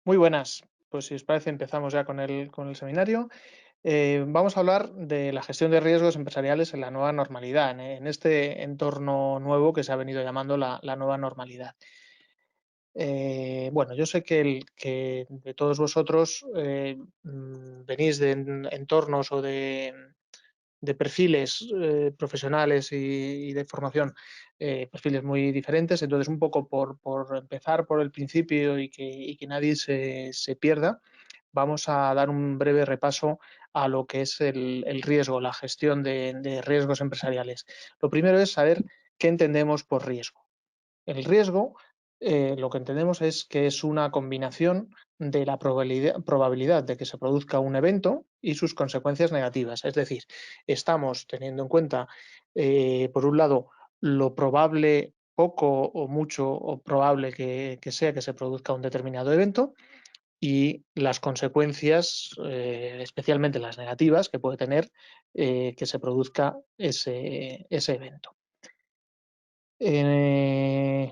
Muy buenas. Pues si os parece, empezamos ya con el seminario. Vamos a hablar de la gestión de riesgos empresariales en la nueva normalidad, en este entorno nuevo que se ha venido llamando la nueva normalidad. Bueno, yo sé que de todos vosotros venís de entornos o de perfiles profesionales y de formación, perfiles muy diferentes. Entonces, un poco por empezar por el principio y que nadie se pierda, vamos a dar un breve repaso a lo que es el riesgo, la gestión de riesgos empresariales. Lo primero es saber qué entendemos por riesgo. El riesgo, lo que entendemos es que es una combinación de la probabilidad de que se produzca un evento y sus consecuencias negativas. Es decir, estamos teniendo en cuenta, por un lado, lo probable, poco o mucho o probable que sea que se produzca un determinado evento y las consecuencias, especialmente las negativas, que puede tener que se produzca ese evento. Eh,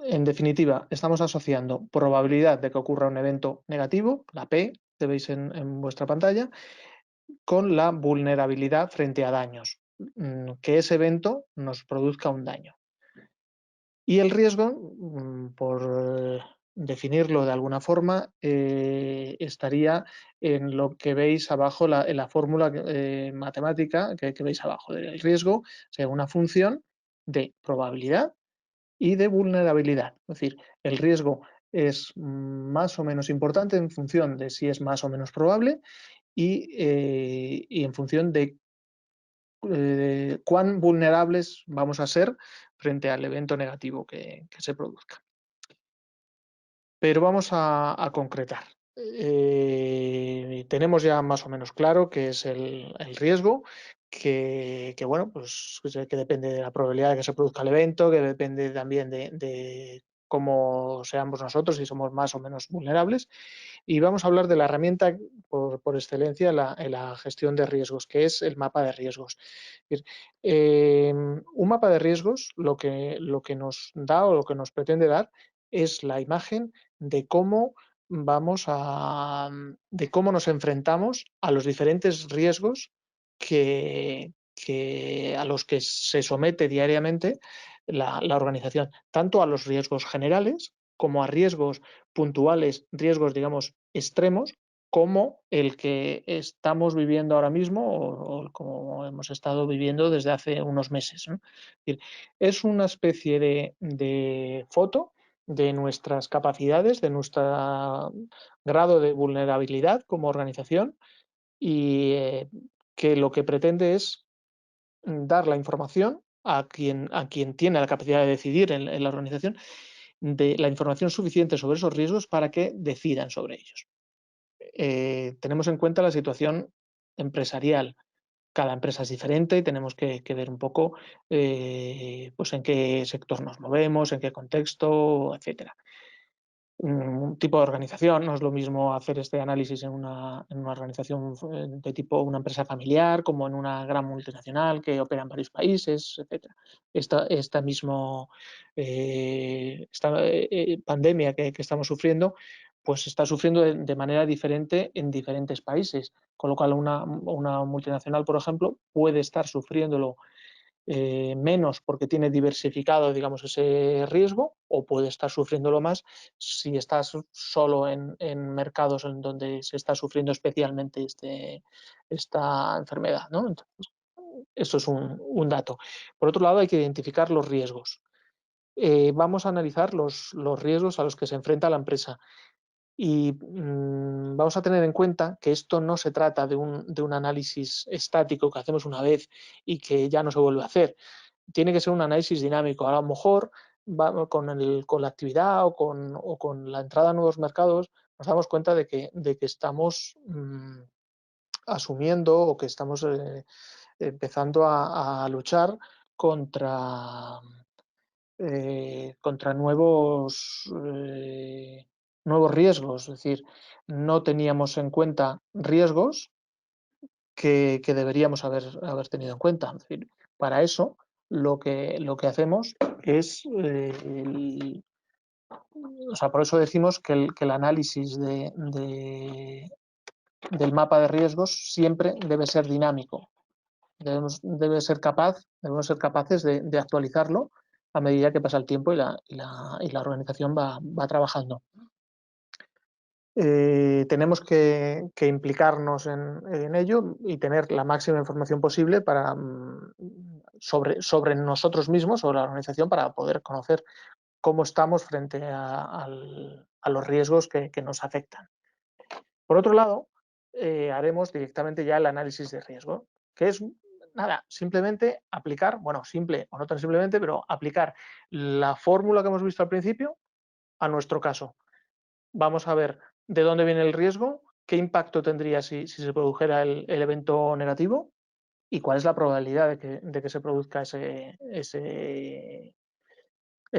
En definitiva, estamos asociando probabilidad de que ocurra un evento negativo, la P que veis en vuestra pantalla, con la vulnerabilidad frente a daños, que ese evento nos produzca un daño. Y el riesgo, por definirlo de alguna forma, estaría en lo que veis abajo, en la fórmula matemática que veis abajo. El riesgo sea una función de probabilidad y de vulnerabilidad. Es decir, el riesgo es más o menos importante en función de si es más o menos probable y en función de cuán vulnerables vamos a ser frente al evento negativo que se produzca. Pero vamos a concretar. Tenemos ya más o menos claro qué es el riesgo, que, bueno, pues que depende de la probabilidad de que se produzca el evento, que depende también de cómo seamos nosotros, si somos más o menos vulnerables. Y vamos a hablar de la herramienta por excelencia en la gestión de riesgos, que es el mapa de riesgos. Es decir, un mapa de riesgos lo que nos da o lo que nos pretende dar es la imagen de cómo de cómo nos enfrentamos a los diferentes riesgos a los que se somete diariamente la organización, tanto a los riesgos generales como a riesgos puntuales, riesgos, digamos, extremos, como el que estamos viviendo ahora mismo o como hemos estado viviendo desde hace unos meses, ¿no? Es una especie de foto de nuestras capacidades, de nuestro grado de vulnerabilidad como organización y que lo que pretende es dar la información a quien tiene la capacidad de decidir en la organización, de la información suficiente sobre esos riesgos para que decidan sobre ellos. Tenemos en cuenta la situación empresarial. Cada empresa es diferente y tenemos que ver un poco pues en qué sector nos movemos, en qué contexto, etcétera. Un tipo de organización, no es lo mismo hacer este análisis en una organización de tipo una empresa familiar como en una gran multinacional que opera en varios países, etcétera. Esta pandemia que estamos sufriendo, pues está sufriendo de manera diferente en diferentes países, con lo cual una multinacional, por ejemplo, puede estar sufriéndolo menos porque tiene diversificado, digamos, ese riesgo, o puede estar sufriéndolo más si estás solo en mercados en donde se está sufriendo especialmente esta enfermedad, ¿no? Entonces, eso es un dato. Por otro lado, hay que identificar los riesgos. Vamos a analizar los riesgos a los que se enfrenta la empresa. Y vamos a tener en cuenta que esto no se trata de un análisis estático que hacemos una vez y que ya no se vuelve a hacer. Tiene que ser un análisis dinámico. A lo mejor con la actividad o con la entrada a nuevos mercados nos damos cuenta de que estamos asumiendo o que estamos empezando a luchar contra, contra nuevos riesgos. Es decir, no teníamos en cuenta riesgos que deberíamos haber tenido en cuenta. Es decir, para eso lo que hacemos es o sea, por eso decimos que el análisis del mapa de riesgos siempre debe ser dinámico. Debemos ser capaces de actualizarlo a medida que pasa el tiempo y la organización va trabajando. Tenemos que implicarnos en ello y tener la máxima información posible sobre nosotros mismos, sobre la organización, para poder conocer cómo estamos frente a los riesgos que nos afectan. Por otro lado, haremos directamente ya el análisis de riesgo, que es nada, simplemente aplicar, bueno, simple o no tan simplemente, pero aplicar la fórmula que hemos visto al principio a nuestro caso. Vamos a ver de dónde viene el riesgo, qué impacto tendría si se produjera el evento negativo y cuál es la probabilidad de que se produzca ese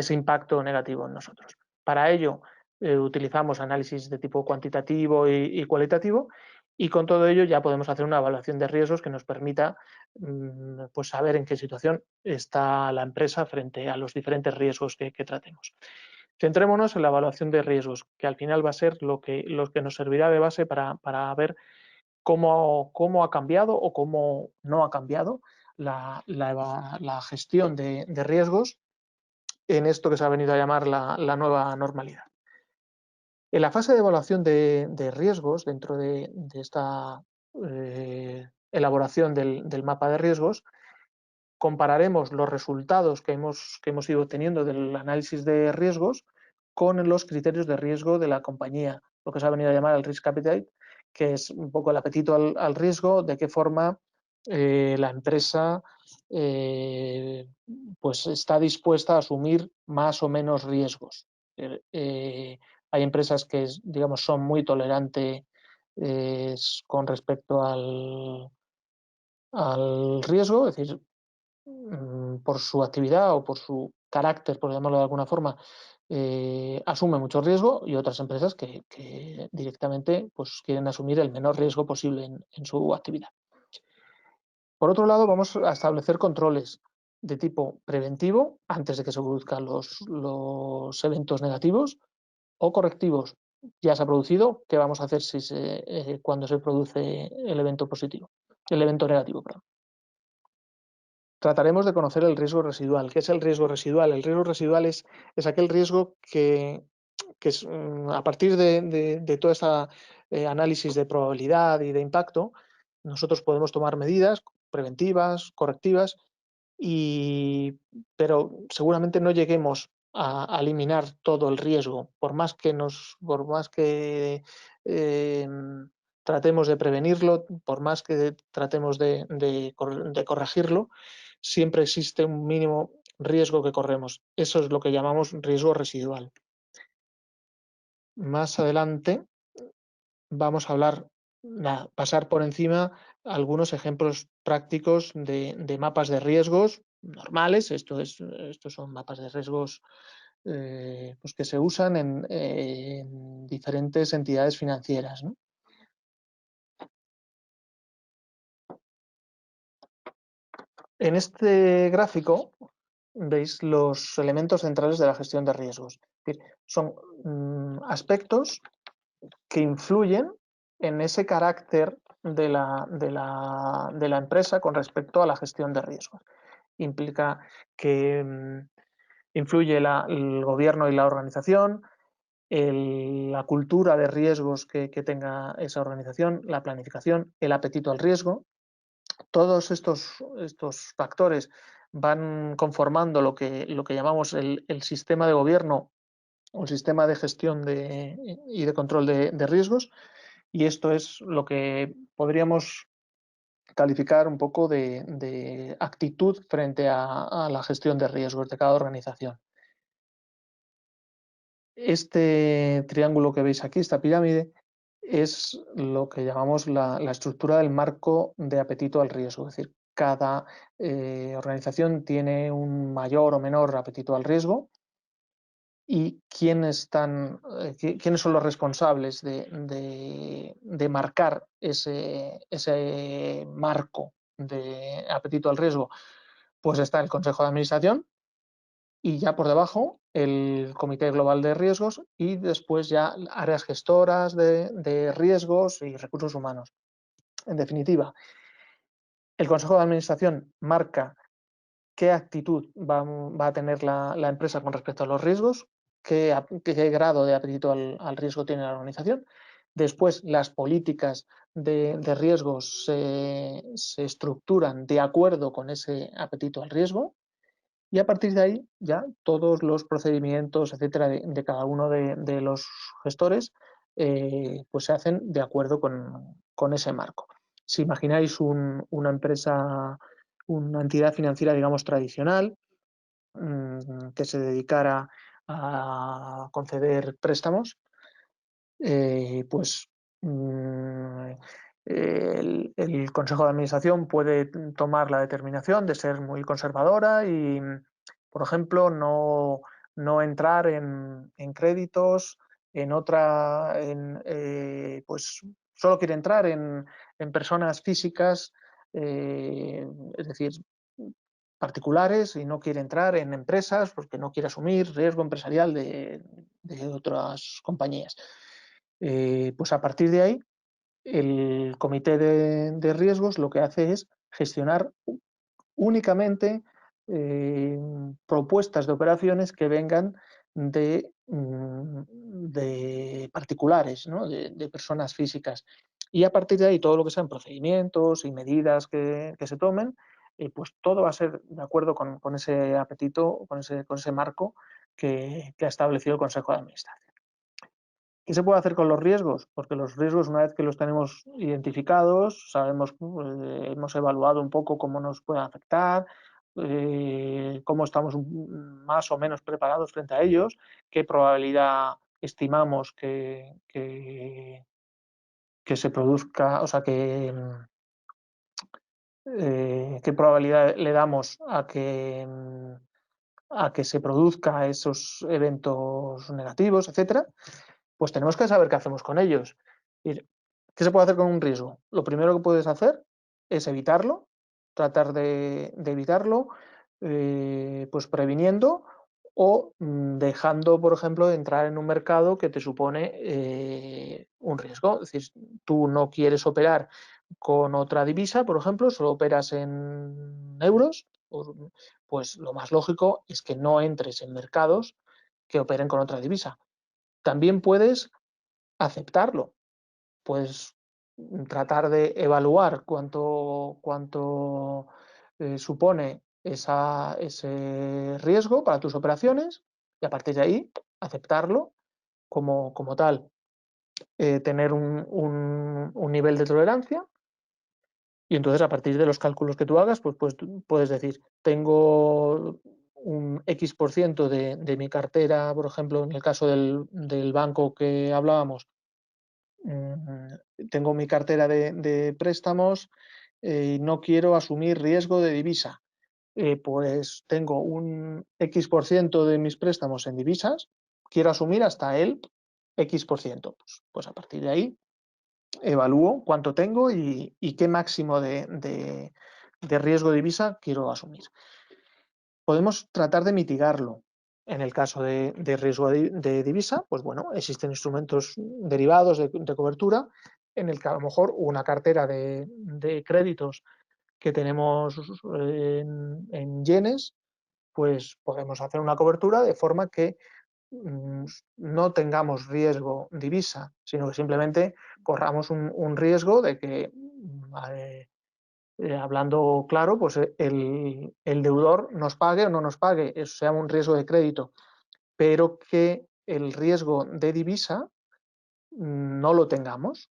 impacto negativo en nosotros. Para ello, utilizamos análisis de tipo cuantitativo y cualitativo, y con todo ello ya podemos hacer una evaluación de riesgos que nos permita pues saber en qué situación está la empresa frente a los diferentes riesgos que tratemos. Centrémonos en la evaluación de riesgos, que al final va a ser lo que nos servirá de base para ver cómo ha cambiado o cómo no ha cambiado la gestión de riesgos en esto que se ha venido a llamar la nueva normalidad. En la fase de evaluación de riesgos, dentro de esta elaboración del mapa de riesgos, compararemos los resultados que hemos ido obteniendo del análisis de riesgos con los criterios de riesgo de la compañía, lo que se ha venido a llamar el risk appetite, que es un poco el apetito al riesgo, de qué forma la empresa pues está dispuesta a asumir más o menos riesgos. Hay empresas que, digamos, son muy tolerantes con respecto al riesgo, es decir, por su actividad o por su carácter, por llamarlo de alguna forma, asume mucho riesgo, y otras empresas que directamente pues, quieren asumir el menor riesgo posible en su actividad. Por otro lado, vamos a establecer controles de tipo preventivo antes de que se produzcan los eventos negativos, o correctivos. Ya se ha producido, ¿qué vamos a hacer cuando se produce el evento negativo? Perdón. Trataremos de conocer el riesgo residual. ¿Qué es el riesgo residual? El riesgo residual es aquel riesgo que es, a partir de todo este análisis de probabilidad y de impacto, nosotros podemos tomar medidas preventivas, correctivas, pero seguramente no lleguemos a eliminar todo el riesgo, por más que tratemos de prevenirlo, por más que tratemos de corregirlo, siempre existe un mínimo riesgo que corremos. Eso es lo que llamamos riesgo residual. Más adelante vamos a pasar por encima algunos ejemplos prácticos de mapas de riesgos normales. Estos son mapas de riesgos pues que se usan en diferentes entidades financieras, ¿no? En este gráfico veis los elementos centrales de la gestión de riesgos. Es decir, son aspectos que influyen en ese carácter de la empresa con respecto a la gestión de riesgos. Implica que influye el gobierno y la organización, la cultura de riesgos que tenga esa organización, la planificación, el apetito al riesgo. Todos estos factores van conformando lo que llamamos el sistema de gobierno o el sistema de gestión y de control de riesgos, y esto es lo que podríamos calificar un poco de actitud frente a la gestión de riesgos de cada organización. Este triángulo que veis aquí, esta pirámide, es lo que llamamos la estructura del marco de apetito al riesgo. Es decir, cada organización tiene un mayor o menor apetito al riesgo, y quiénes son los responsables de marcar ese marco de apetito al riesgo. Pues está el Consejo de Administración y ya por debajo el Comité Global de Riesgos y después ya áreas gestoras de riesgos y recursos humanos. En definitiva, el Consejo de Administración marca qué actitud va a tener la empresa con respecto a los riesgos, qué grado de apetito al riesgo tiene la organización. Después, las políticas de riesgos se estructuran de acuerdo con ese apetito al riesgo y a partir de ahí ya todos los procedimientos, etcétera, de cada uno de los gestores pues se hacen de acuerdo con ese marco. Si imagináis una empresa, una entidad financiera, digamos, tradicional, que se dedicara a conceder préstamos, pues el Consejo de Administración puede tomar la determinación de ser muy conservadora y, por ejemplo, no entrar en créditos, pues solo quiere entrar en personas físicas, es decir, particulares, y no quiere entrar en empresas porque no quiere asumir riesgo empresarial de otras compañías. Pues a partir de ahí, el comité de riesgos lo que hace es gestionar únicamente propuestas de operaciones que vengan de particulares, ¿no? de personas físicas. Y a partir de ahí, todo lo que sean procedimientos y medidas que se tomen, pues todo va a ser de acuerdo con ese apetito, con ese marco que ha establecido el Consejo de Administración. ¿Qué se puede hacer con los riesgos? Porque los riesgos, una vez que los tenemos identificados, sabemos, hemos evaluado un poco cómo nos pueden afectar, cómo estamos más o menos preparados frente a ellos, qué probabilidad estimamos que se produzca, o sea, qué probabilidad le damos a que se produzca esos eventos negativos, etcétera, pues tenemos que saber qué hacemos con ellos. ¿Qué se puede hacer con un riesgo? Lo primero que puedes hacer es evitarlo, tratar de evitarlo, pues previniendo o dejando, por ejemplo, de entrar en un mercado que te supone un riesgo. Es decir, tú no quieres operar con otra divisa, por ejemplo, solo operas en euros, pues lo más lógico es que no entres en mercados que operen con otra divisa. También puedes aceptarlo, puedes tratar de evaluar cuánto supone ese riesgo para tus operaciones y a partir de ahí aceptarlo como tal, tener un nivel de tolerancia. Y entonces, a partir de los cálculos que tú hagas, pues tú puedes decir, tengo un X% de mi cartera, por ejemplo, en el caso del banco que hablábamos, tengo mi cartera de préstamos y no quiero asumir riesgo de divisa. Pues tengo un X% de mis préstamos en divisas, quiero asumir hasta el X%. Pues a partir de ahí evalúo cuánto tengo y qué máximo de riesgo de divisa quiero asumir. Podemos tratar de mitigarlo. En el caso de riesgo de divisa, pues bueno, existen instrumentos derivados de cobertura en el que a lo mejor una cartera de créditos que tenemos en yenes, pues podemos hacer una cobertura de forma que no tengamos riesgo divisa, sino que simplemente corramos un riesgo de que, hablando claro, pues el deudor nos pague o no nos pague, eso sea un riesgo de crédito, pero que el riesgo de divisa no lo tengamos.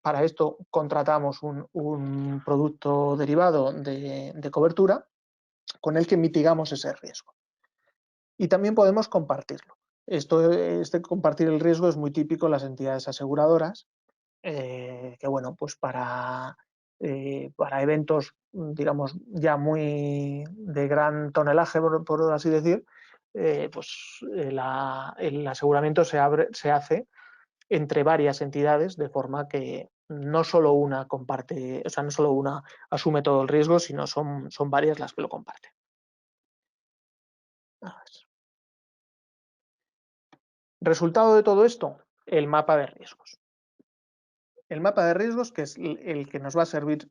Para esto contratamos un producto derivado de cobertura con el que mitigamos ese riesgo. Y también podemos compartirlo. Este compartir el riesgo es muy típico en las entidades aseguradoras, que bueno, pues para eventos, digamos, ya muy de gran tonelaje, por así decir, el aseguramiento se hace entre varias entidades, de forma que no solo una comparte, o sea, no solo una asume todo el riesgo, sino son varias las que lo comparten. Resultado de todo esto, el mapa de riesgos. El mapa de riesgos, que es el que nos va a servir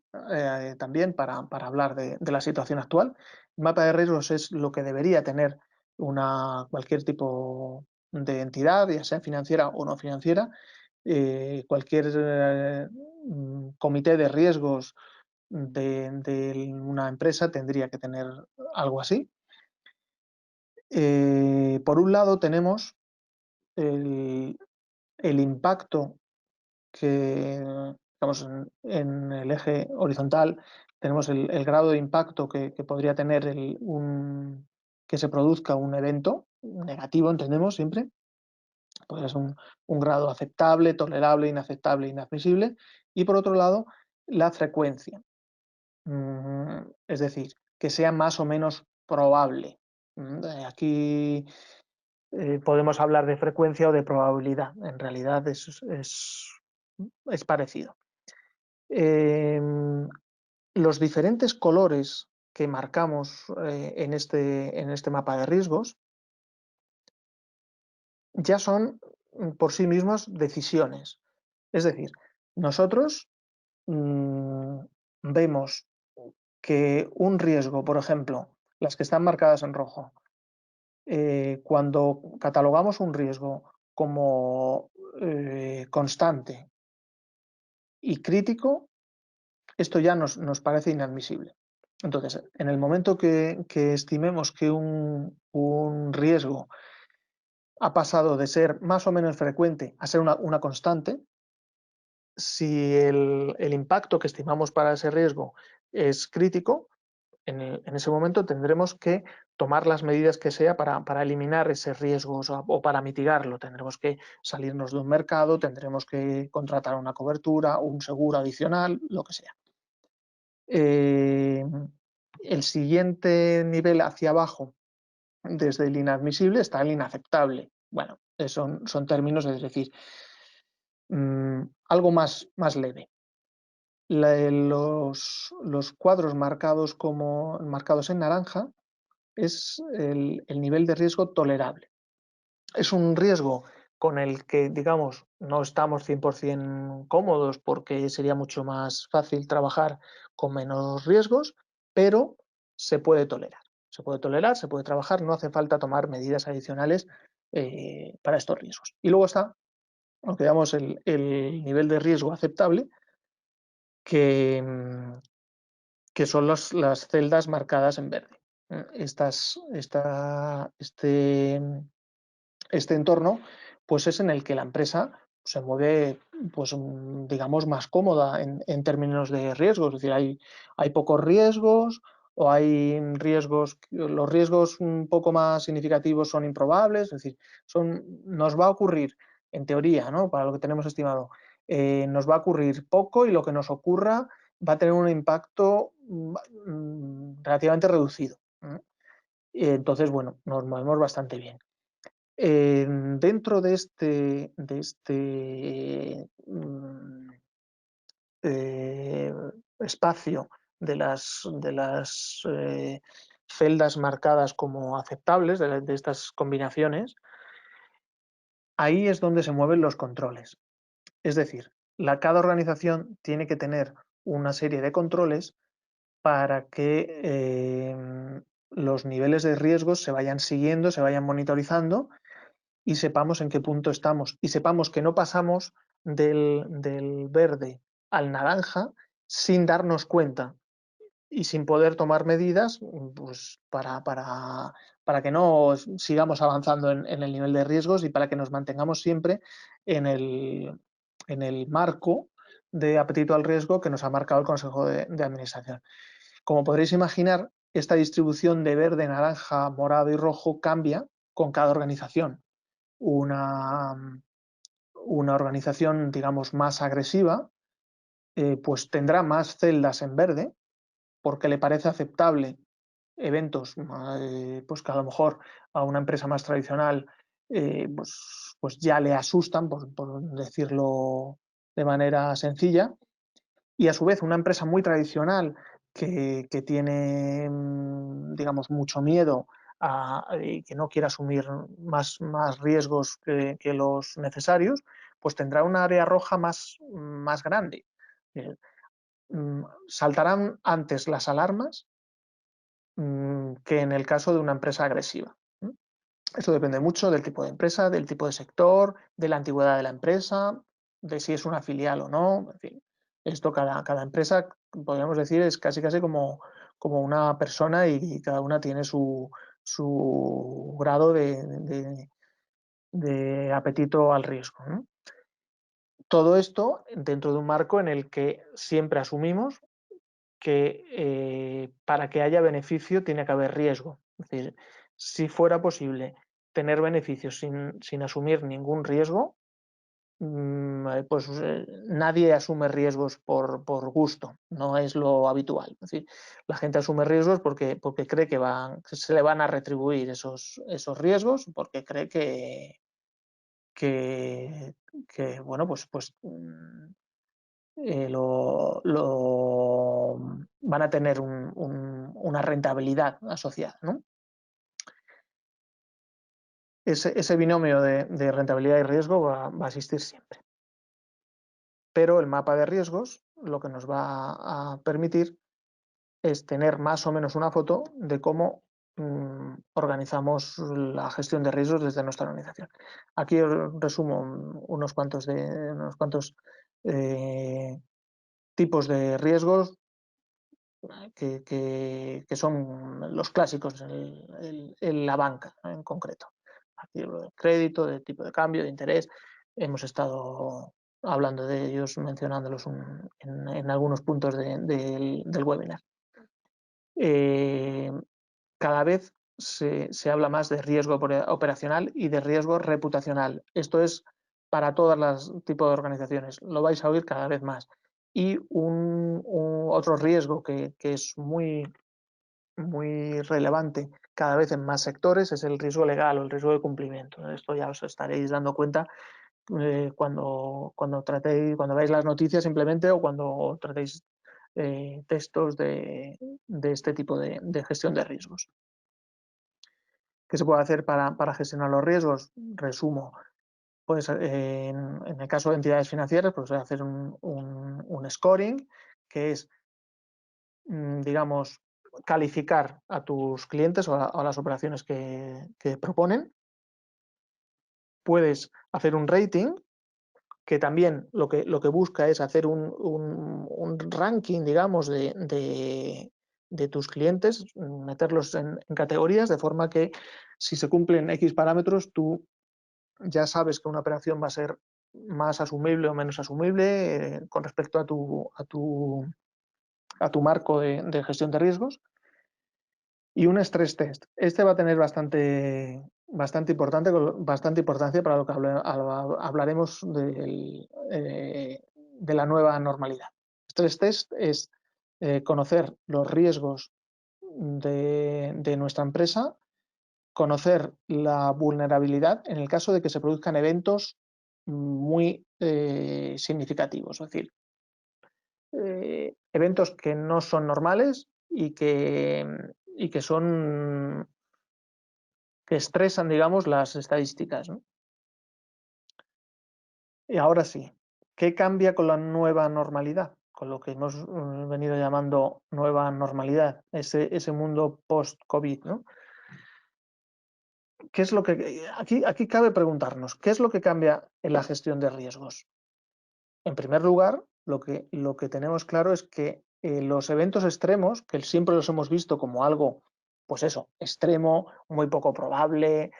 también para hablar de la situación actual. El mapa de riesgos es lo que debería tener cualquier tipo de entidad, ya sea financiera o no financiera, cualquier comité de riesgos de una empresa tendría que tener algo así. Por un lado tenemos el impacto que, digamos, en el eje horizontal tenemos el grado de impacto que podría tener que se produzca un evento negativo, entendemos siempre. Podría ser un grado aceptable, tolerable, inaceptable, inadmisible. Y por otro lado, la frecuencia. Es decir, que sea más o menos probable. Aquí podemos hablar de frecuencia o de probabilidad. En realidad es parecido. Los diferentes colores que marcamos en este mapa de riesgos ya son por sí mismos decisiones. Es decir, nosotros vemos que un riesgo, por ejemplo, las que están marcadas en rojo, cuando catalogamos un riesgo como constante y crítico, esto ya nos parece inadmisible. Entonces, en el momento que estimemos que un riesgo ha pasado de ser más o menos frecuente a ser una constante, si el impacto que estimamos para ese riesgo es crítico, en ese momento tendremos que tomar las medidas que sea para eliminar ese riesgo o para mitigarlo. Tendremos que salirnos de un mercado, tendremos que contratar una cobertura, un seguro adicional, lo que sea. El siguiente nivel hacia abajo, desde el inadmisible, está el inaceptable. Bueno, son términos, es decir, algo más leve. Los cuadros marcados en naranja es el nivel de riesgo tolerable. Es un riesgo con el que, digamos, no estamos 100% cómodos porque sería mucho más fácil trabajar con menos riesgos, pero se puede tolerar. Se puede tolerar, se puede trabajar, no hace falta tomar medidas adicionales para estos riesgos. Y luego está lo que llamamos el nivel de riesgo aceptable, que, que son las celdas marcadas en verde. Este entorno pues es en el que la empresa se mueve, pues, digamos, más cómoda en términos de riesgos. Es decir, hay pocos riesgos o hay riesgos, los riesgos un poco más significativos son improbables. Es decir, nos va a ocurrir, en teoría, ¿no? Para lo que tenemos estimado, nos va a ocurrir poco y lo que nos ocurra va a tener un impacto relativamente reducido. Entonces, bueno, nos movemos bastante bien. Dentro de este espacio de las celdas marcadas como aceptables, de estas combinaciones, ahí es donde se mueven los controles. Es decir, cada organización tiene que tener una serie de controles para que los niveles de riesgos se vayan siguiendo, se vayan monitorizando y sepamos en qué punto estamos y sepamos que no pasamos del verde al naranja sin darnos cuenta y sin poder tomar medidas, pues para que no sigamos avanzando en el nivel de riesgos y para que nos mantengamos siempre en el marco de apetito al riesgo que nos ha marcado el Consejo de Administración. Como podréis imaginar, esta distribución de verde, naranja, morado y rojo cambia con cada organización. Una organización, digamos, más agresiva, pues tendrá más celdas en verde porque le parece aceptable eventos pues que a lo mejor a una empresa más tradicional pues ya le asustan, por decirlo de manera sencilla, y a su vez una empresa muy tradicional que tiene, digamos, mucho miedo y que no quiera asumir más riesgos que los necesarios, pues tendrá un área roja más grande. Saltarán antes las alarmas que en el caso de una empresa agresiva. Esto depende mucho del tipo de empresa, del tipo de sector, de la antigüedad de la empresa, de si es una filial o no. En fin, esto cada empresa, podríamos decir, es casi como una persona y cada una tiene su grado de apetito al riesgo, ¿no? Todo esto dentro de un marco en el que siempre asumimos que para que haya beneficio tiene que haber riesgo. Es decir, si fuera posible tener beneficios sin asumir ningún riesgo, pues nadie asume riesgos por gusto, no es lo habitual. Es decir, la gente asume riesgos porque cree que se le van a retribuir esos riesgos, porque cree que bueno, pues van a tener una rentabilidad asociada, ¿no? Ese binomio de rentabilidad y riesgo va a existir siempre. Pero el mapa de riesgos lo que nos va a permitir es tener más o menos una foto de cómo organizamos la gestión de riesgos desde nuestra organización. Aquí os resumo unos cuantos tipos de riesgos que son los clásicos en la banca, ¿no? En concreto. De crédito, de tipo de cambio, de interés. Hemos estado hablando de ellos, mencionándolos en algunos puntos del webinar. Cada vez se habla más de riesgo operacional y de riesgo reputacional. Esto es para todos los tipos de organizaciones. Lo vais a oír cada vez más. Y otro riesgo que es muy relevante cada vez en más sectores es el riesgo legal o el riesgo de cumplimiento. Esto ya os estaréis dando cuenta cuando veáis las noticias simplemente o cuando tratéis textos de este tipo de gestión de riesgos. ¿Qué se puede hacer para gestionar los riesgos? Resumo. Pues en el caso de entidades financieras, pues hacer un scoring, que es, digamos, calificar a tus clientes o a las operaciones que proponen. Puedes hacer un rating, que también lo que busca es hacer un ranking, digamos, de tus clientes, meterlos en categorías, de forma que si se cumplen X parámetros, tú ya sabes que una operación va a ser más asumible o menos asumible con respecto a tu marco de gestión de riesgos. Y un stress test. Este va a tener bastante importancia para lo que hablaremos de la nueva normalidad. Stress test es conocer los riesgos de nuestra empresa, conocer la vulnerabilidad en el caso de que se produzcan eventos muy significativos, es decir, eventos que no son normales y que estresan, digamos, las estadísticas, ¿no? Y ahora sí, ¿qué cambia con la nueva normalidad? Con lo que hemos venido llamando nueva normalidad, ese mundo post-COVID, ¿no? ¿Qué es lo que aquí cabe preguntarnos, ¿qué es lo que cambia en la gestión de riesgos? En primer lugar, lo que tenemos claro es que los eventos extremos, que siempre los hemos visto como algo, pues eso, extremo, muy poco probable,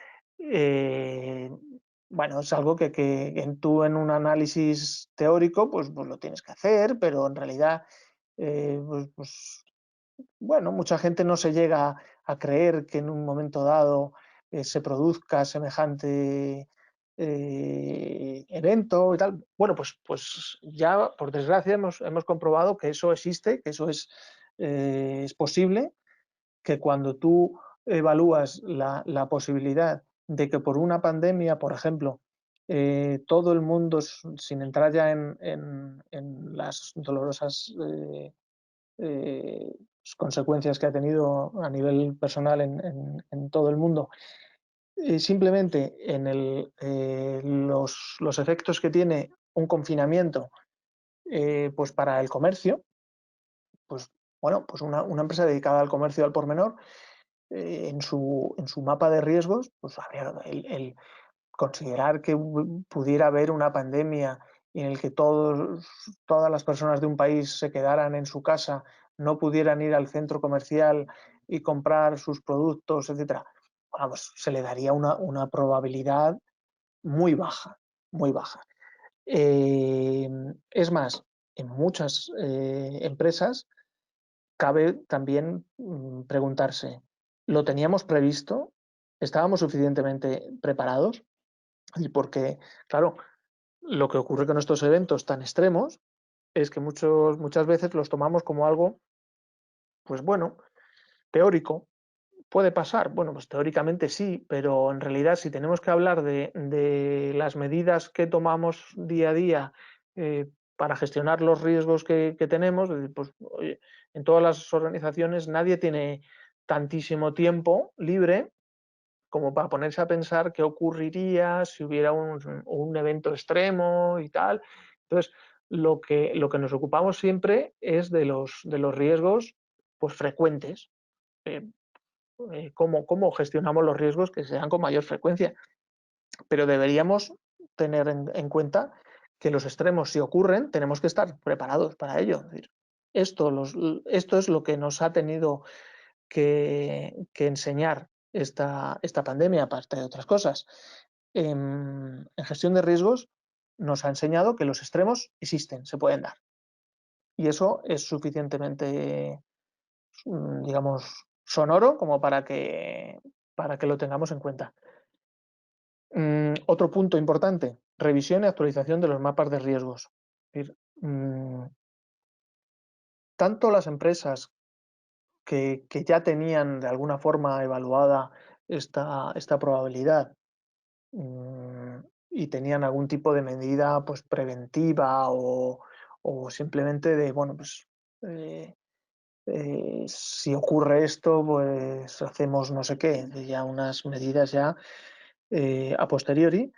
bueno, es algo que tú en un análisis teórico pues lo tienes que hacer, pero en realidad bueno, mucha gente no se llega a creer que en un momento dado se produzca semejante evento y tal. Bueno, pues ya por desgracia hemos comprobado que eso existe, que eso es posible, que cuando tú evalúas la posibilidad de que por una pandemia, por ejemplo, todo el mundo, sin entrar ya en las dolorosas consecuencias que ha tenido a nivel personal en todo el mundo. Simplemente en los efectos que tiene un confinamiento pues para el comercio, pues bueno, pues una empresa dedicada al comercio al por menor, en su mapa de riesgos, pues a ver, el considerar que pudiera haber una pandemia en el que todas las personas de un país se quedaran en su casa, no pudieran ir al centro comercial y comprar sus productos, etcétera, bueno, pues se le daría una probabilidad muy baja, muy baja. Es más, en muchas empresas cabe también preguntarse, ¿lo teníamos previsto? ¿Estábamos suficientemente preparados? Y porque, claro, lo que ocurre con estos eventos tan extremos es que muchas veces los tomamos como algo, pues bueno, teórico. ¿Puede pasar? Bueno, pues teóricamente sí, pero en realidad si tenemos que hablar de las medidas que tomamos día a día para gestionar los riesgos que tenemos, pues oye, en todas las organizaciones nadie tiene tantísimo tiempo libre como para ponerse a pensar qué ocurriría si hubiera un evento extremo y tal. Entonces, lo que nos ocupamos siempre es de los riesgos pues, frecuentes. Eh, cómo gestionamos los riesgos que sean con mayor frecuencia. Pero deberíamos tener en cuenta que los extremos, si ocurren, tenemos que estar preparados para ello. Es decir, esto es lo que nos ha tenido que enseñar esta pandemia, aparte de otras cosas. En gestión de riesgos nos ha enseñado que los extremos existen, se pueden dar. Y eso es suficientemente, digamos, sonoro como para que lo tengamos en cuenta. Otro punto importante, revisión y actualización de los mapas de riesgos. Es decir, tanto las empresas que ya tenían de alguna forma evaluada esta probabilidad y tenían algún tipo de medida pues, preventiva o simplemente de, bueno, pues si ocurre esto, pues hacemos no sé qué, ya unas medidas ya a posteriori.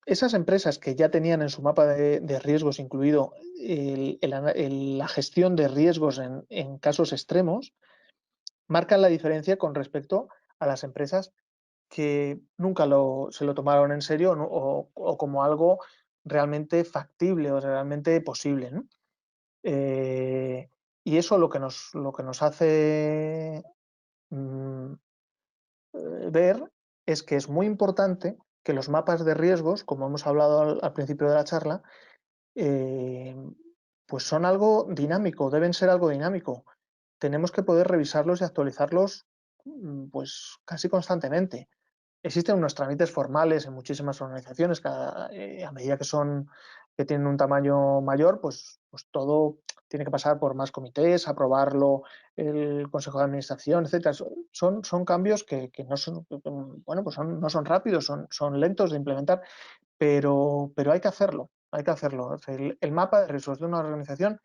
Esas empresas que ya tenían en su mapa de riesgos incluido la gestión de riesgos en casos extremos, marcan la diferencia con respecto a las empresas que nunca se lo tomaron en serio o como algo realmente factible o realmente posible, ¿no? Y eso lo que nos hace mm, ver es que es muy importante que los mapas de riesgos, como hemos hablado al principio de la charla, eh, pues son algo dinámico, deben ser algo dinámico. Tenemos que poder revisarlos y actualizarlos pues casi constantemente. Existen unos trámites formales en muchísimas organizaciones, a medida que tienen un tamaño mayor, pues todo tiene que pasar por más comités, aprobarlo el Consejo de Administración, etcétera. Son cambios que no son, bueno, pues no son rápidos, son lentos de implementar, pero hay que hacerlo, hay que hacerlo. El mapa de riesgos de una organización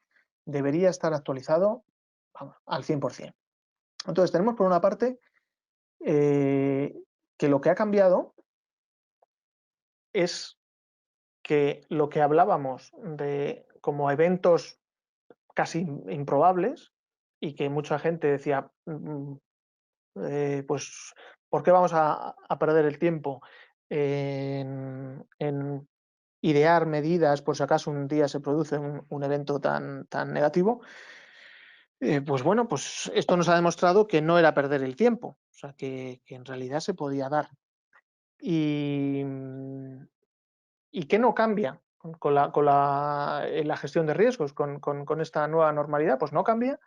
debería estar actualizado, vamos, al 100%. Entonces, tenemos por una parte que lo que ha cambiado es que lo que hablábamos de como eventos casi improbables y que mucha gente decía, pues, ¿por qué vamos a perder el tiempo en idear medidas por si acaso un día se produce un evento tan negativo? Pues bueno, pues esto nos ha demostrado que no era perder el tiempo, o sea, que en realidad se podía dar. Y, ¿Y qué no cambia con la gestión de riesgos, con esta nueva normalidad? Pues no cambia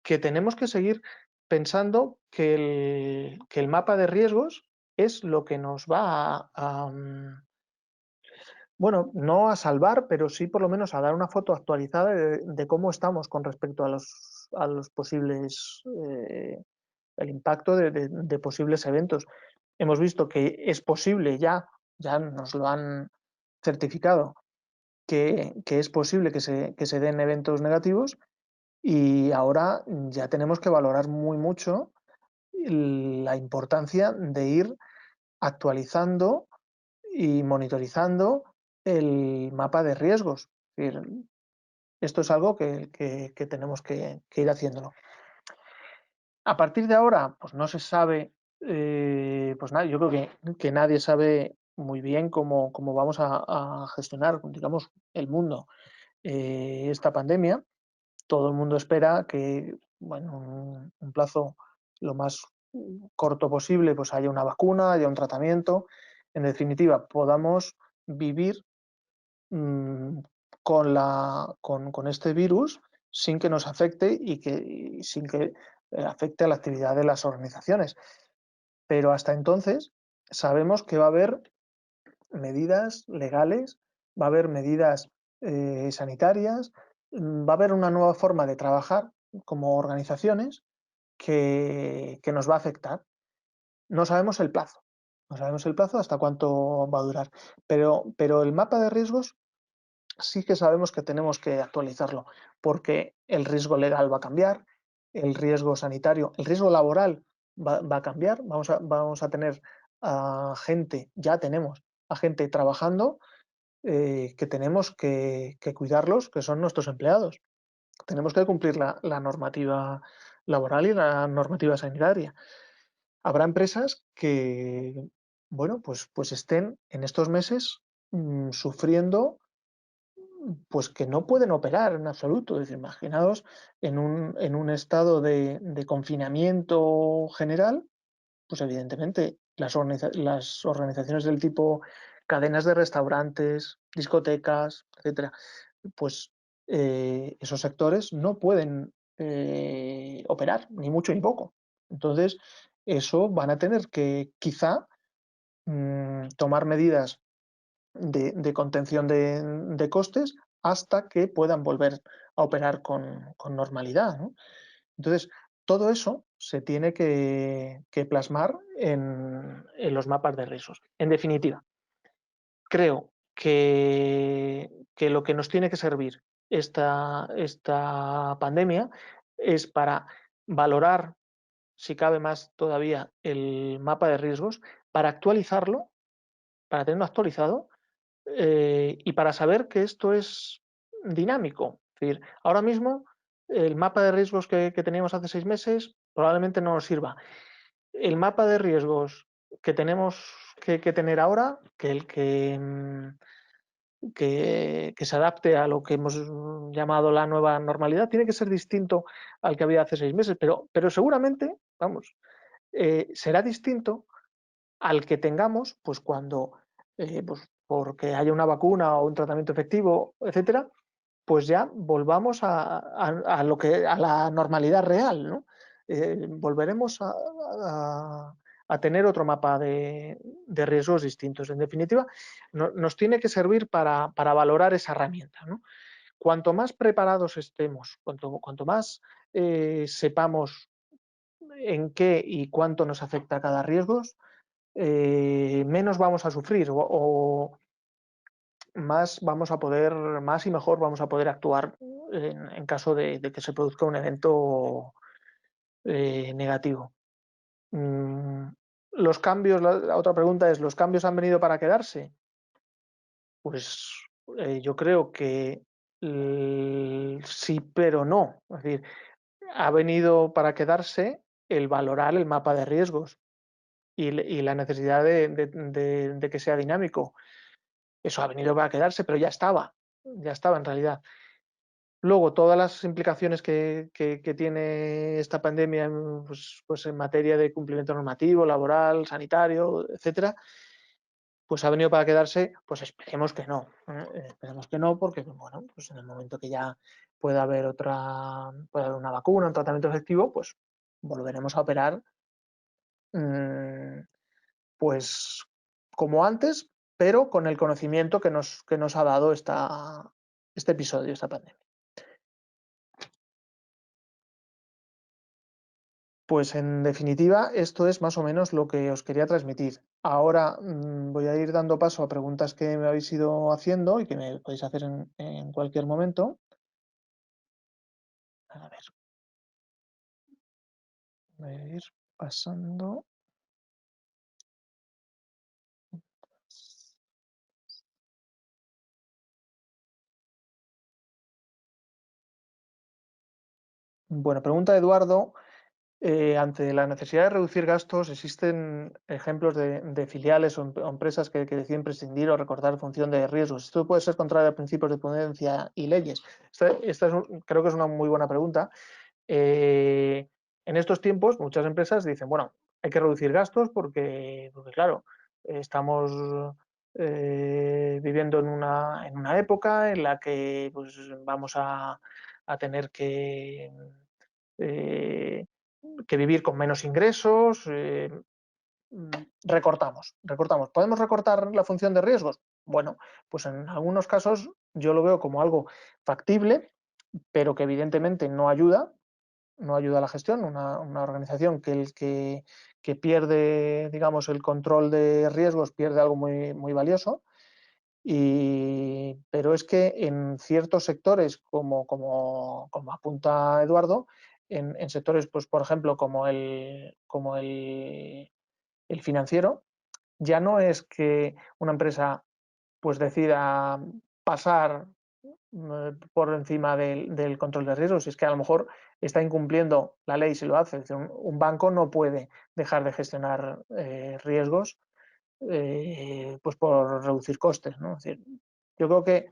que tenemos que seguir pensando que el mapa de riesgos es lo que nos va bueno, no a salvar, pero sí por lo menos a dar una foto actualizada de cómo estamos con respecto a los posibles, el impacto de posibles eventos. Hemos visto que es posible ya nos lo han certificado, que es posible que se den eventos negativos Y ahora ya tenemos que valorar muy mucho la importancia de ir actualizando y monitorizando el mapa de riesgos. Es decir, esto es algo que tenemos que ir haciéndolo. A partir de ahora, pues no se sabe, pues nada, yo creo que nadie sabe muy bien cómo vamos a gestionar, digamos, el mundo, esta pandemia. Todo el mundo espera que, bueno, un plazo lo más corto posible, pues haya una vacuna, haya un tratamiento, en definitiva, podamos vivir mmm, con este virus sin que nos afecte y sin que afecte a la actividad de las organizaciones. Pero hasta entonces sabemos que va a haber medidas legales, va a haber medidas sanitarias, va a haber una nueva forma de trabajar como organizaciones que nos va a afectar. No sabemos el plazo, no sabemos el plazo hasta cuánto va a durar, pero el mapa de riesgos sí que sabemos que tenemos que actualizarlo, porque el riesgo legal va a cambiar, el riesgo sanitario, el riesgo laboral va a cambiar, vamos a tener a gente, ya tenemos a gente trabajando que tenemos que cuidarlos, que son nuestros empleados. Tenemos que cumplir la normativa laboral y la normativa sanitaria. Habrá empresas que, bueno, pues estén en estos meses sufriendo pues que no pueden operar en absoluto. Es decir, imaginaos en un estado de confinamiento general, pues evidentemente las organizaciones del tipo cadenas de restaurantes, discotecas, etcétera, pues esos sectores no pueden operar, ni mucho ni poco. Entonces, eso van a tener que quizá tomar medidas de contención de costes hasta que puedan volver a operar con normalidad, ¿no? Entonces, todo eso se tiene que plasmar en los mapas de riesgos. En definitiva, creo que lo que nos tiene que servir esta pandemia es para valorar, si cabe más todavía, el mapa de riesgos, para actualizarlo, para tenerlo actualizado y para saber que esto es dinámico. Es decir, ahora mismo el mapa de riesgos que teníamos hace 6 meses probablemente no nos sirva. El mapa de riesgos que tenemos que tener ahora, que se adapte a lo que hemos llamado la nueva normalidad, tiene que ser distinto al que había hace 6 meses, pero seguramente, vamos, será distinto al que tengamos, pues cuando, pues porque haya una vacuna o un tratamiento efectivo, etcétera, pues ya volvamos a la normalidad real, ¿no? Volveremos a tener otro mapa de riesgos distintos. En definitiva, nos tiene que servir para valorar esa herramienta, ¿no? Cuanto más preparados estemos, cuanto más sepamos en qué y cuánto nos afecta cada riesgo, menos vamos a sufrir o más vamos a poder, más y mejor vamos a poder actuar en caso de que se produzca un evento negativo. Mm, los cambios, la otra pregunta es, ¿los cambios han venido para quedarse? Pues yo creo que sí, pero no. Es decir, ha venido para quedarse el valorar el mapa de riesgos y la necesidad de que sea dinámico. Eso ha venido para quedarse, pero ya estaba en realidad. Luego, todas las implicaciones que tiene esta pandemia pues en materia de cumplimiento normativo, laboral, sanitario, etcétera, pues ha venido para quedarse, pues esperemos que no. Esperemos que no, porque bueno, pues en el momento que ya pueda haber pueda haber una vacuna, un tratamiento efectivo, pues volveremos a operar pues como antes, pero con el conocimiento que nos ha dado este episodio, esta pandemia. Pues en definitiva, esto es más o menos lo que os quería transmitir. Ahora voy a ir dando paso a preguntas que me habéis ido haciendo y que me podéis hacer en cualquier momento. A ver, voy a ir pasando. Bueno, pregunta Eduardo. Ante la necesidad de reducir gastos, ¿existen ejemplos de filiales o empresas que deciden prescindir o recortar en función de riesgos? Esto puede ser contrario a principios de prudencia y leyes. Creo que es una muy buena pregunta. En estos tiempos, muchas empresas dicen, bueno, hay que reducir gastos porque claro, estamos viviendo en una época en la que pues, vamos a tener eh, que vivir con menos ingresos. Recortamos. ¿Podemos recortar la función de riesgos? Bueno, pues en algunos casos yo lo veo como algo factible, pero que evidentemente no ayuda a la gestión. Una organización que pierde, digamos, el control de riesgos pierde algo muy valioso. Pero es que en ciertos sectores, como apunta Eduardo, en sectores, pues, por ejemplo, como el financiero, ya no es que una empresa pues decida pasar por encima del control de riesgos, es que a lo mejor está incumpliendo la ley si lo hace. Es decir, un banco no puede dejar de gestionar riesgos pues por reducir costes, ¿no? Es decir, yo creo que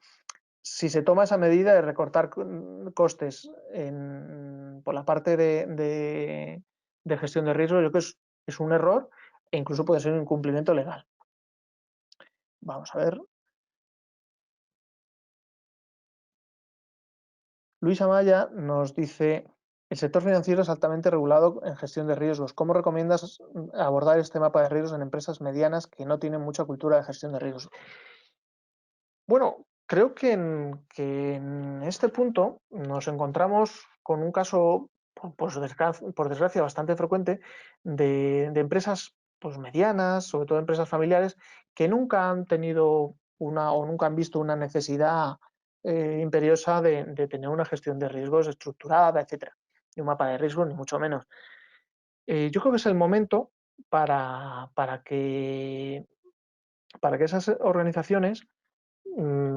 si se toma esa medida de recortar costes por la parte de gestión de riesgos, yo creo que es un error e incluso puede ser un incumplimiento legal. Vamos a ver. Luis Amaya nos dice, el sector financiero es altamente regulado en gestión de riesgos. ¿Cómo recomiendas abordar este mapa de riesgos en empresas medianas que no tienen mucha cultura de gestión de riesgos? Bueno, creo que en este punto nos encontramos con un caso, por desgracia, bastante frecuente de empresas pues, medianas, sobre todo empresas familiares, que nunca han tenido o nunca han visto una necesidad imperiosa de tener una gestión de riesgos estructurada, etcétera, y un mapa de riesgos, ni mucho menos. Yo creo que es el momento para que esas organizaciones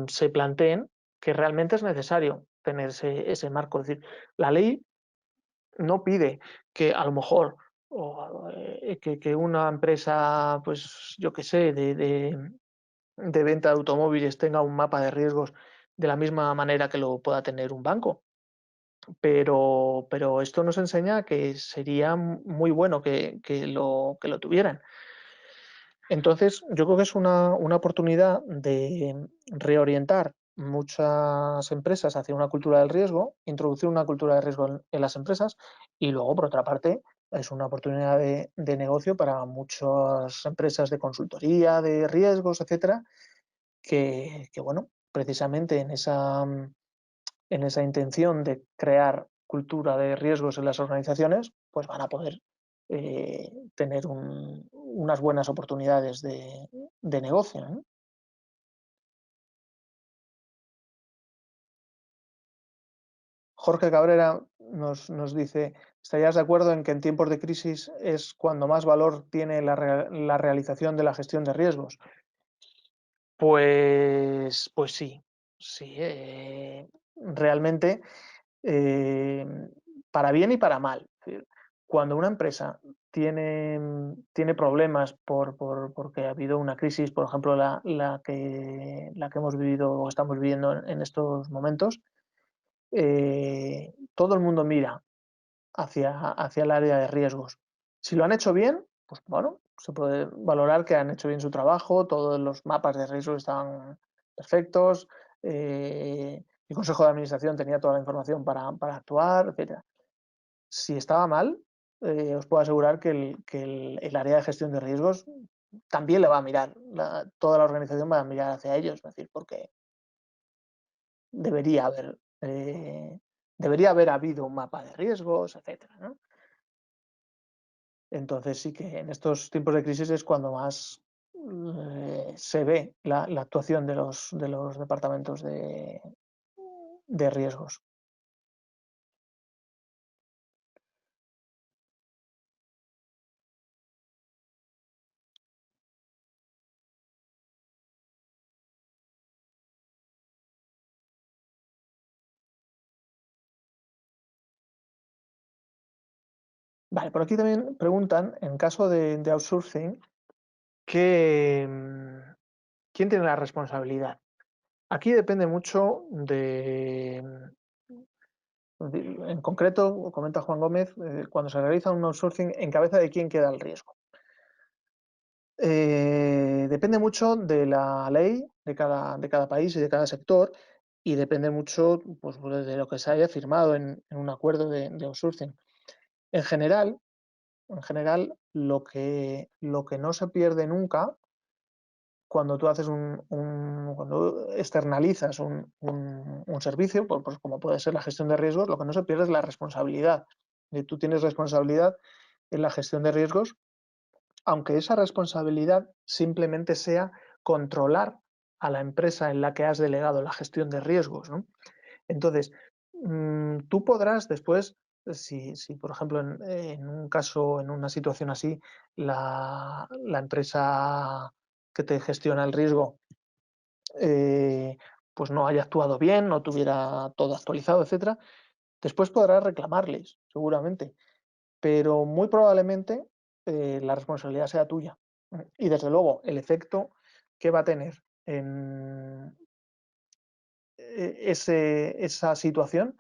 se planteen que realmente es necesario tener ese marco. Es decir, la ley no pide que a lo mejor que una empresa, pues yo qué sé, de venta de automóviles tenga un mapa de riesgos de la misma manera que lo pueda tener un banco. Pero esto nos enseña que sería muy bueno que lo tuvieran. Entonces, yo creo que es una oportunidad de reorientar muchas empresas hacia una cultura del riesgo, introducir una cultura de riesgo en las empresas y luego, por otra parte, es una oportunidad de negocio para muchas empresas de consultoría, de riesgos, etcétera, bueno, precisamente en esa intención de crear cultura de riesgos en las organizaciones, pues van a poder tener unas buenas oportunidades de negocio, ¿no? Jorge Cabrera nos dice, ¿estarías de acuerdo en que en tiempos de crisis es cuando más valor tiene la realización de la gestión de riesgos? Pues sí, sí. Realmente eh, para bien y para mal. Es decir, cuando una empresa tiene problemas porque ha habido una crisis, por ejemplo, la que hemos vivido o estamos viviendo en estos momentos, todo el mundo mira hacia el área de riesgos. Si lo han hecho bien, pues bueno, se puede valorar que han hecho bien su trabajo, todos los mapas de riesgos estaban perfectos, el consejo de administración tenía toda la información para actuar, etcétera. Si estaba mal, os puedo asegurar el área de gestión de riesgos también le va a mirar, toda la organización va a mirar hacia ellos, es decir, porque debería haber, eh, debería haber habido un mapa de riesgos, etcétera, ¿no? Entonces sí que en estos tiempos de crisis es cuando más se ve la actuación de los departamentos de riesgos. Vale, por aquí también preguntan, en caso de outsourcing, que, ¿quién tiene la responsabilidad? Aquí depende mucho en concreto, comenta Juan Gómez, cuando se realiza un outsourcing, ¿en cabeza de quién queda el riesgo? Depende mucho de la ley de cada país y de cada sector, y depende mucho, pues, de lo que se haya firmado en un acuerdo de outsourcing. En general, lo que no se pierde nunca cuando tú haces cuando externalizas un servicio, pues como puede ser la gestión de riesgos, lo que no se pierde es la responsabilidad. Tú tienes responsabilidad en la gestión de riesgos, aunque esa responsabilidad simplemente sea controlar a la empresa en la que has delegado la gestión de riesgos, ¿no? Entonces, tú podrás después, si por ejemplo en un caso, en una situación así, la empresa que te gestiona el riesgo pues no haya actuado bien, no tuviera todo actualizado, etcétera, después podrás reclamarles, seguramente, pero muy probablemente la responsabilidad sea tuya. Y desde luego, el efecto que va a tener en esa situación,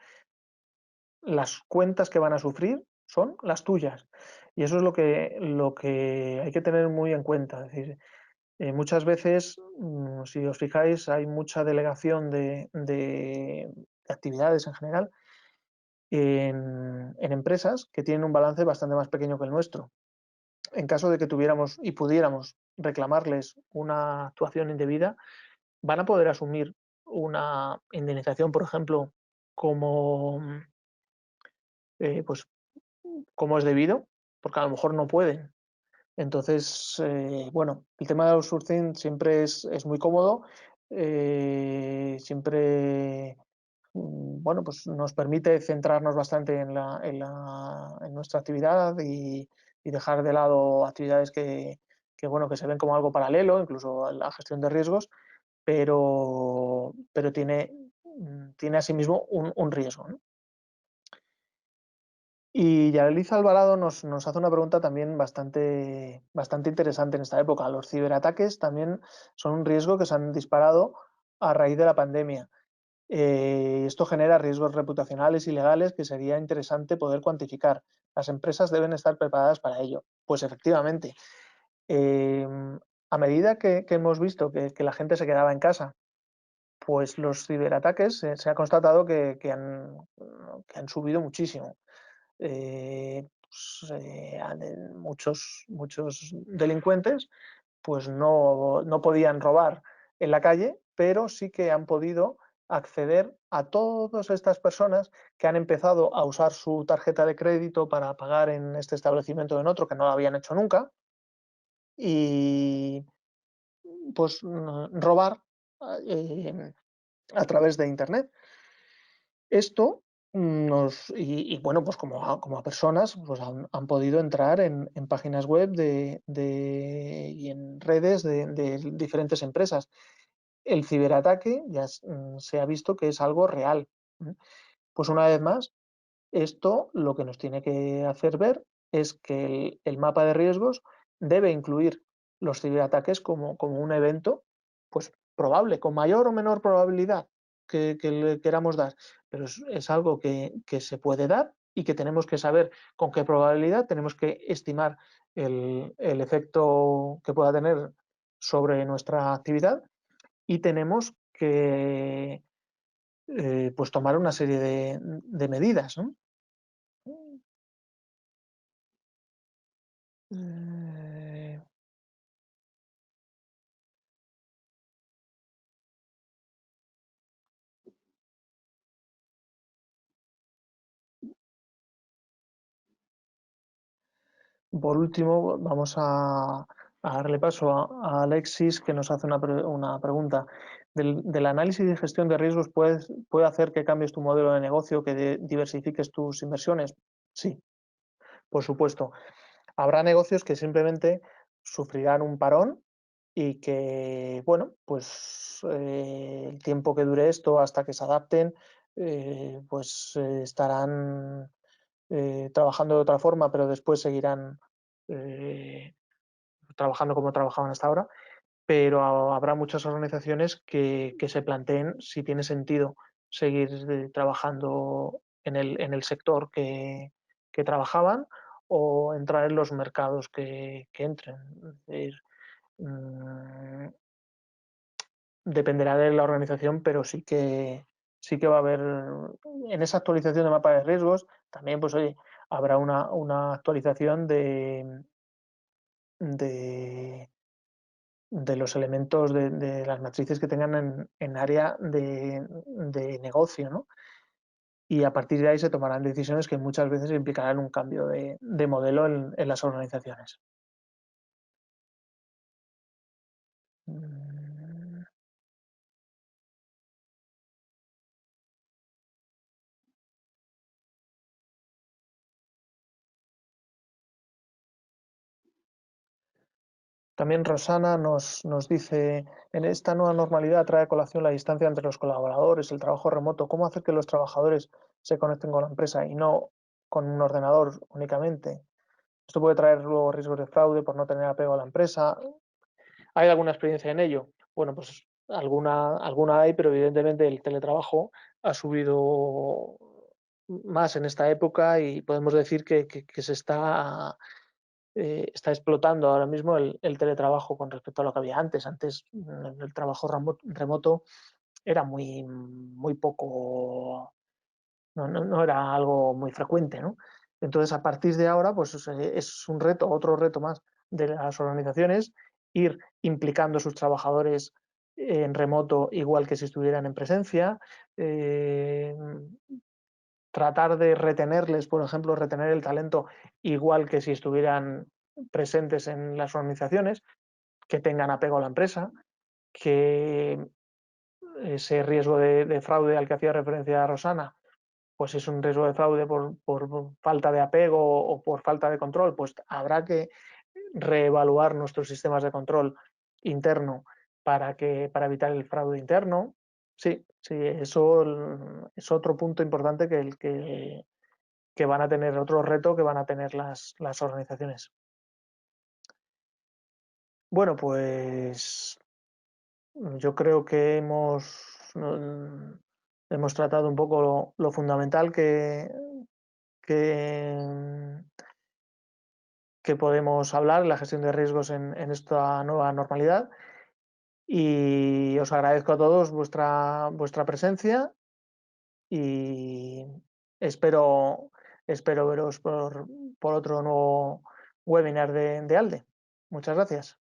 las cuentas que van a sufrir son las tuyas. Y eso es lo que hay que tener muy en cuenta. Es decir, muchas veces, si os fijáis, hay mucha delegación de actividades en general en empresas que tienen un balance bastante más pequeño que el nuestro. En caso de que tuviéramos y pudiéramos reclamarles una actuación indebida, van a poder asumir una indemnización, por ejemplo, como, pues, como es debido, porque a lo mejor no pueden. Entonces, bueno, el tema del outsourcing siempre es muy cómodo, siempre bueno, pues nos permite centrarnos bastante en nuestra actividad y dejar de lado actividades bueno, que se ven como algo paralelo, incluso a la gestión de riesgos, pero tiene asimismo un riesgo, ¿no? Y Yaliza Alvarado nos hace una pregunta también bastante interesante en esta época. Los ciberataques también son un riesgo que se han disparado a raíz de la pandemia. Esto genera riesgos reputacionales y legales que sería interesante poder cuantificar. Las empresas deben estar preparadas para ello. Pues efectivamente, eh, a medida que hemos visto que la gente se quedaba en casa, pues los ciberataques se ha constatado que han subido muchísimo. Muchos delincuentes pues no podían robar en la calle, pero sí que han podido acceder a todas estas personas que han empezado a usar su tarjeta de crédito para pagar en este establecimiento o en otro que no lo habían hecho nunca y pues robar eh, a través de Internet. Esto bueno, pues como a personas, pues han podido entrar en páginas web y en redes de diferentes empresas. El ciberataque se ha visto que es algo real. Pues una vez más, esto lo que nos tiene que hacer ver es que el mapa de riesgos debe incluir los ciberataques como un evento pues, probable, con mayor o menor probabilidad que le queramos dar, pero es algo que se puede dar y que tenemos que saber con qué probabilidad, tenemos que estimar el efecto que pueda tener sobre nuestra actividad y tenemos que pues tomar una serie de medidas, ¿no? Eh, por último, vamos a darle paso a Alexis, que nos hace una pregunta. Del análisis y gestión de riesgos, ¿puede hacer que cambies tu modelo de negocio, que diversifiques tus inversiones? Sí, por supuesto. Habrá negocios que simplemente sufrirán un parón y que, bueno, pues el tiempo que dure esto hasta que se adapten, pues estarán trabajando de otra forma, pero después seguirán trabajando como trabajaban hasta ahora, pero habrá muchas organizaciones que se planteen si tiene sentido seguir trabajando en el sector que trabajaban o entrar en los mercados que entren. Es decir, dependerá de la organización, pero sí que va a haber, en esa actualización de mapa de riesgos, también pues oye, habrá una actualización de, de los elementos de las matrices que tengan en área de negocio, ¿no? Y a partir de ahí se tomarán decisiones que muchas veces implicarán un cambio de modelo en las organizaciones. También Rosana nos dice, en esta nueva normalidad trae a colación la distancia entre los colaboradores, el trabajo remoto, ¿cómo hacer que los trabajadores se conecten con la empresa y no con un ordenador únicamente? Esto puede traer luego riesgos de fraude por no tener apego a la empresa. ¿Hay alguna experiencia en ello? Bueno, pues alguna hay, pero evidentemente el teletrabajo ha subido más en esta época y podemos decir que se está explotando ahora mismo el teletrabajo con respecto a lo que había antes. Antes el trabajo remoto era muy poco, no era algo muy frecuente, ¿no? Entonces, a partir de ahora, pues es un reto, otro reto más de las organizaciones, ir implicando a sus trabajadores en remoto igual que si estuvieran en presencia, tratar de retenerles, por ejemplo, retener el talento igual que si estuvieran presentes en las organizaciones, que tengan apego a la empresa, que ese riesgo de fraude al que hacía referencia Rosana, pues es un riesgo de fraude por falta de apego o por falta de control, pues habrá que reevaluar nuestros sistemas de control interno para evitar el fraude interno. Sí, sí, eso es otro punto importante que van a tener, otro reto que van a tener las organizaciones. Bueno, pues yo creo que hemos tratado un poco lo fundamental que, que podemos hablar, la gestión de riesgos en esta nueva normalidad. Y os agradezco a todos vuestra presencia y espero, espero veros por otro nuevo webinar de ALDE. Muchas gracias.